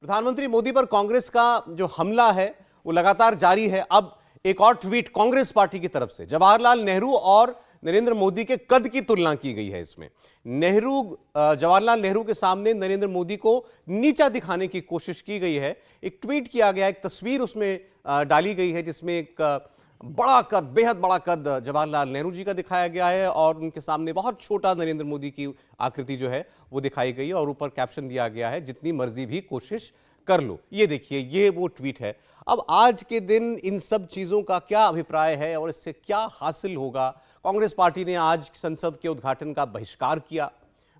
प्रधानमंत्री मोदी पर कांग्रेस का जो हमला है वो लगातार जारी है। अब एक और ट्वीट कांग्रेस पार्टी की तरफ से जवाहरलाल नेहरू और नरेंद्र मोदी के कद की तुलना की गई है। इसमें जवाहरलाल नेहरू के सामने नरेंद्र मोदी को नीचा दिखाने की कोशिश की गई है। एक ट्वीट किया गया, एक तस्वीर उसमें डाली गई है जिसमें एक बड़ा कद, बेहद बड़ा कद जवाहरलाल नेहरू जी का दिखाया गया है और उनके सामने बहुत छोटा नरेंद्र मोदी की आकृति जो है वो दिखाई गई है और ऊपर कैप्शन दिया गया है, जितनी मर्जी भी कोशिश कर लो। ये देखिए, ये वो ट्वीट है। अब आज के दिन इन सब चीजों का क्या अभिप्राय है और इससे क्या हासिल होगा? कांग्रेस पार्टी ने आज संसद के उद्घाटन का बहिष्कार किया।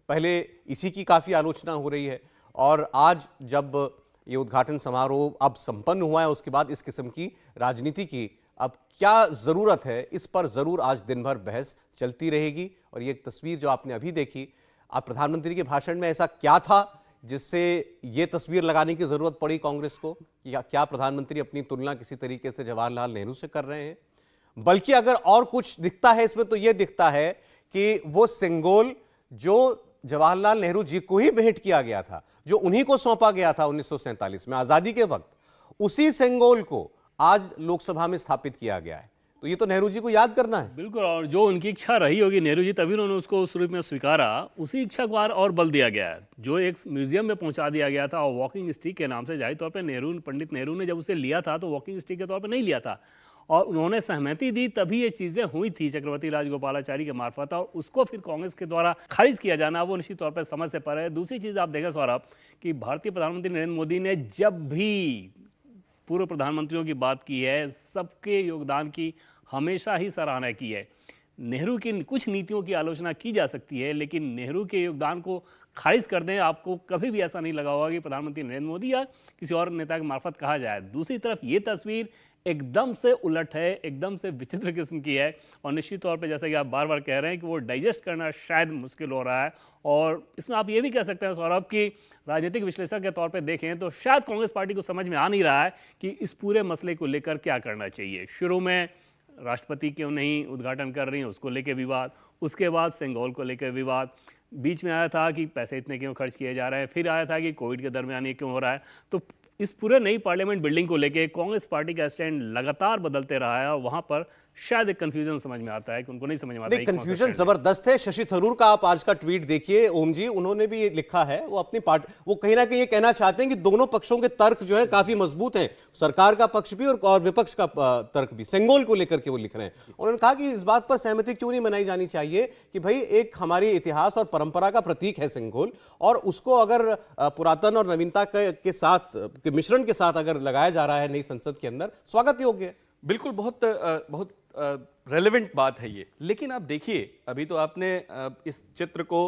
पहले इसी की काफी आलोचना हो रही है और आज जब ये उद्घाटन समारोह अब संपन्न हुआ है उसके बाद इस किस्म की राजनीति की अब क्या जरूरत है, इस पर जरूर आज दिन भर बहस चलती रहेगी। और ये तस्वीर जो आपने अभी देखी, आप प्रधानमंत्री के भाषण में ऐसा क्या था जिससे ये तस्वीर लगाने की जरूरत पड़ी कांग्रेस को? या क्या प्रधानमंत्री अपनी तुलना किसी तरीके से जवाहरलाल नेहरू से कर रहे हैं? बल्कि अगर और कुछ दिखता है इसमें तो यह दिखता है कि वो सिंगोल जो जवाहरलाल नेहरू जी को ही भेंट किया गया था, जो उन्हीं को सौंपा गया था 1947 में आजादी के वक्त, उसी सिंगोल को आज लोकसभा में स्थापित किया गया है। तो ये तो नेहरू जी को याद करना है। बिल्कुल, और जो उनकी इच्छा रही होगी नेहरू जी, तभी उन्होंने उसको उस रूप में स्वीकारा। उसी इच्छा को और बल दिया गया है, जो एक म्यूजियम में पहुंचा दिया गया था और वॉकिंग स्टिक के नाम से। जाहिर तौर पे पंडित नेहरू ने जब उसे लिया था तो वॉकिंग स्टिक के तौर पर नहीं लिया था और उन्होंने सहमति दी, तभी ये चीज़ें हुई थी चक्रवर्ती राजगोपालाचारी के मार्फत। और उसको फिर कांग्रेस के द्वारा खारिज किया जाना वो निश्चित तौर पर समझ से परे है। दूसरी चीज़ आप देखें सौरभ कि भारतीय प्रधानमंत्री नरेंद्र मोदी ने जब भी पूर्व प्रधानमंत्रियों की बात की है, सबके योगदान की हमेशा ही सराहना की है। नेहरू की कुछ नीतियों की आलोचना की जा सकती है, लेकिन नेहरू के योगदान को खारिज कर दें, आपको कभी भी ऐसा नहीं लगा होगा कि प्रधानमंत्री नरेंद्र मोदी या किसी और नेता के मार्फत कहा जाए। दूसरी तरफ ये तस्वीर एकदम से उलट है, एकदम से विचित्र किस्म की है और निश्चित तौर पे जैसा कि आप बार बार कह रहे हैं कि वो डाइजेस्ट करना शायद मुश्किल हो रहा है। और इसमें आप ये भी कह सकते हैं सौरभ कि राजनीतिक विश्लेषक के तौर पे देखें तो शायद कांग्रेस पार्टी को समझ में आ नहीं रहा है कि इस पूरे मसले को लेकर क्या करना चाहिए। शुरू में राष्ट्रपति क्यों नहीं उद्घाटन कर रही हैं, उसको लेकर विवाद, उसके बाद सिंगोल को लेकर विवाद, बीच में आया था कि पैसे इतने क्यों खर्च किए जा रहे हैं, फिर आया था कि कोविड के दरमियान ये क्यों हो रहा है। तो इस पूरे नई पार्लियामेंट बिल्डिंग को लेकर कांग्रेस पार्टी का स्टैंड लगातार बदलते रहा है और वहां पर शायद एक कंफ्यूजन समझ में आता है कि उनको नहीं समझ में आता है। कंफ्यूजन जबरदस्त है। शशि थरूर का आप आज का ट्वीट देखिए, ओम जी, उन्होंने भी लिखा है, वो अपनी पार्टी, वो कहीं ना कहीं ये कहना चाहते हैं कि दोनों पक्षों के तर्क जो है काफी मजबूत हैं, सरकार का पक्ष भी और विपक्ष का तर्क भी। सिंगोल को लेकर के वो लिख रहे हैं। उन्होंने कहा कि इस बात पर सहमति क्यों नहीं मनाई जानी चाहिए कि भाई एक हमारी इतिहास और परंपरा का प्रतीक है सिंगोल, और उसको अगर पुरातन और नवीनता के साथ, के मिश्रण के साथ अगर लगाया जा रहा है नई संसद के अंदर, स्वागत योग्य है। बिल्कुल, बहुत रेलेवेंट बात है ये। लेकिन आप देखिए, अभी तो आपने इस चित्र को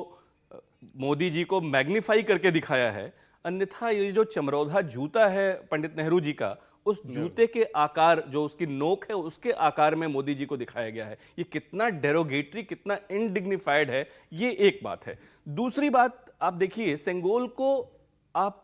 मोदी जी को मैग्नीफाई करके दिखाया है, अन्यथा ये जो चमरौधा जूता है पंडित नेहरू जी का, उस जूते के आकार, जो उसकी नोक है, उसके आकार में मोदी जी को दिखाया गया है। ये कितना डेरोगेटरी, कितना इनडिग्निफाइड है, ये एक बात है। दूसरी बात आप देखिए, सेंगोल को आप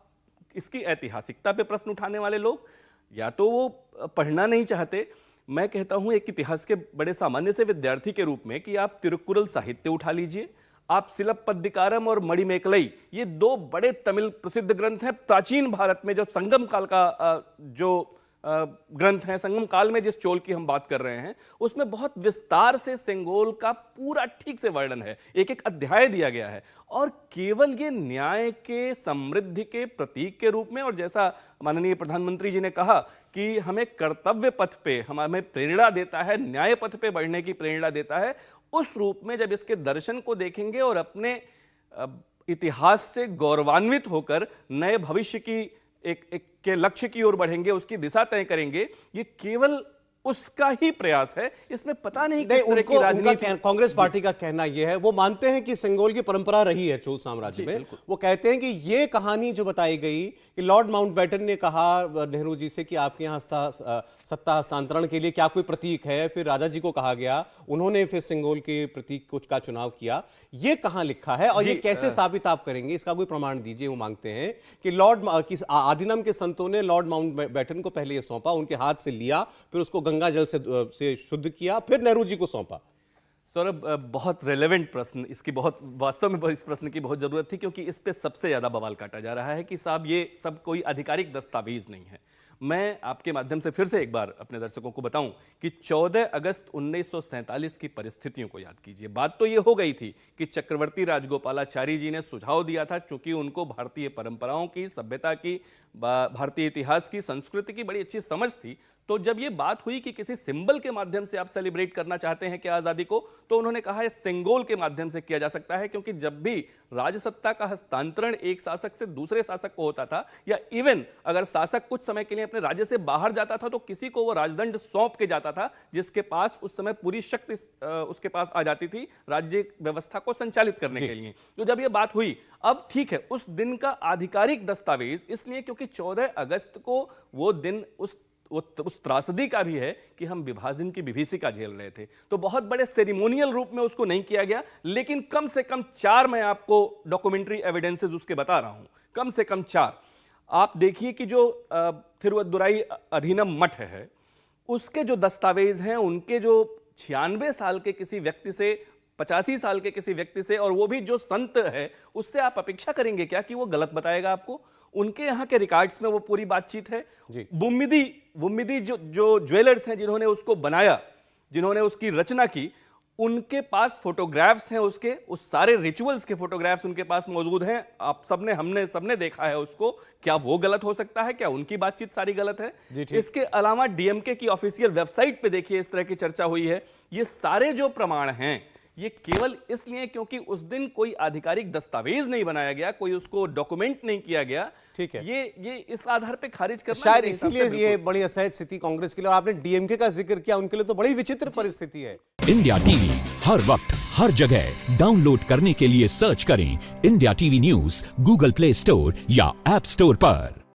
इसकी ऐतिहासिकता पे प्रश्न उठाने वाले लोग या तो वो पढ़ना नहीं चाहते। मैं कहता हूं एक इतिहास के बड़े सामान्य से विद्यार्थी के रूप में कि आप तिरुक्कुरल साहित्य उठा लीजिए, आप सिलप्पदिकारम और मणिमेकलई, ये दो बड़े तमिल प्रसिद्ध ग्रंथ हैं प्राचीन भारत में, जो संगम काल का जो ग्रंथ हैं, संगम काल में जिस चोल की हम बात कर रहे हैं, उसमें बहुत विस्तार से सेंगोल का पूरा ठीक से वर्णन है, एक एक अध्याय दिया गया है। और केवल ये न्याय के, समृद्धि के प्रतीक के रूप में, और जैसा माननीय प्रधानमंत्री जी ने कहा कि हमें कर्तव्य पथ पे, हमें प्रेरणा देता है, न्याय पथ पे बढ़ने की प्रेरणा देता है, उस रूप में जब इसके दर्शन को देखेंगे और अपने इतिहास से गौरवान्वित होकर नए भविष्य की एक के लक्ष्य की ओर बढ़ेंगे, उसकी दिशा तय करेंगे, ये केवल उसका ही प्रयास है। इसमें पता नहीं किस तरह की राजनीति। कांग्रेस पार्टी का कहना यह है, वो मानते हैं कि सिंगोल की परंपरा रही है चोल साम्राज्य में। वो कहते हैं कि ये कहानी जो बताई गई कि लॉर्ड माउंटबेटन ने कहा नेहरू जी से कि आपके यहाँ सत्ता हस्तांतरण के लिए क्या कोई प्रतीक है, फिर राजा जी को कहा गया, उन्होंने फिर सिंगोल के प्रतीक का चुनाव किया। ये कहां लिखा है और ये कैसे साबित आप करेंगे? इसका कोई प्रमाण दीजिए। वो मांगते हैं कि आदिनम के संतों ने लॉर्ड माउंटबेटन को पहले ये सौंपा, उनके हाथ से लिया, फिर उसको गंगा जल से शुद्ध किया, फिर नेहरू जी को सौंपा। सौरभ, बहुत रेलेवेंट प्रश्न, इसकी बहुत वास्तव में इस प्रश्न की बहुत ज़रूरत थी, क्योंकि इस पे सबसे ज़्यादा बवाल काटा जा रहा है कि साहब ये सब कोई आधिकारिक दस्तावेज नहीं है। मैं आपके माध्यम से फिर से एक बार अपने दर्शकों को बताऊं कि 14 अगस्त 1947 की परिस्थितियों को याद कीजिए। बात तो ये हो गई थी कि चक्रवर्ती राजगोपालाचारी जी ने सुझाव दिया था, क्योंकि उनको भारतीय परंपराओं की, सभ्यता की, भारतीय इतिहास की, संस्कृति की बड़ी अच्छी समझ थी। तो जब ये बात हुई कि किसी सिंबल के माध्यम से आप सेलिब्रेट करना चाहते हैं क्या आज़ादी को, तो उन्होंने कहा है सेंगोल के माध्यम से किया जा सकता है, क्योंकि जब भी राजसत्ता का हस्तांतरण एक शासक से दूसरे शासक को होता था, या इवन अगर शासक कुछ समय के लिए अपने राज्य से बाहर जाता था, तो किसी को वो राजदंड सौंप के जाता था, जिसके पास उस समय पूरी शक्ति उसके पास आ जाती थी राज्य व्यवस्था को संचालित करने के लिए। तो जब ये बात हुई, अब ठीक है, उस दिन का आधिकारिक दस्तावेज इसलिए क्योंकि 14 अगस्त को वो दिन उस त्रासदी का भी है कि हम विभाजन की विभीषिका झेल रहे थे, तो बहुत बड़े सेरिमोनियल रूप में उसको नहीं किया गया। लेकिन कम से कम 4 मैं आपको डॉक्यूमेंट्री एविडेंसेस उसके बता रहा हूं, कम से कम 4। आप देखिए कि जो थिरुवद्दुराई अधीनम मठ है, उसके जो दस्तावेज हैं, उनके जो 96 साल के किसी व्यक्ति से, 85 साल के किसी व्यक्ति से, और वो भी जो संत है, उससे आप अपेक्षा करेंगे क्या कि वो गलत बताएगा आपको? उनके यहाँ के रिकॉर्ड्स में वो पूरी बातचीत है। बुम्मिदी जो ज्वेलर्स हैं, जिन्होंने उसको बनाया, जिन्होंने उसकी रचना की, उनके पास फोटोग्राफ्स हैं, उसके उस सारे रिचुअल्स के फोटोग्राफ्स उनके पास मौजूद हैं। आप सबने देखा है उसको। क्या वो गलत हो सकता है? क्या उनकी बातचीत सारी गलत है? इसके अलावा डीएमके की ऑफिशियल वेबसाइट पे देखिए, इस तरह की चर्चा हुई है। ये सारे जो प्रमाण हैं, ये केवल इसलिए क्योंकि उस दिन कोई आधिकारिक दस्तावेज नहीं बनाया गया, कोई उसको डॉक्यूमेंट नहीं किया गया। ठीक है, ये इस आधार पे खारिज करना शायद इसीलिए ये बड़ी असहज स्थिति कांग्रेस के लिए। और आपने डीएमके का जिक्र किया, उनके लिए तो बड़ी विचित्र परिस्थिति है। इंडिया टीवी हर वक्त हर जगह डाउनलोड करने के लिए सर्च करें India TV news Google play store या ऐप स्टोर पर।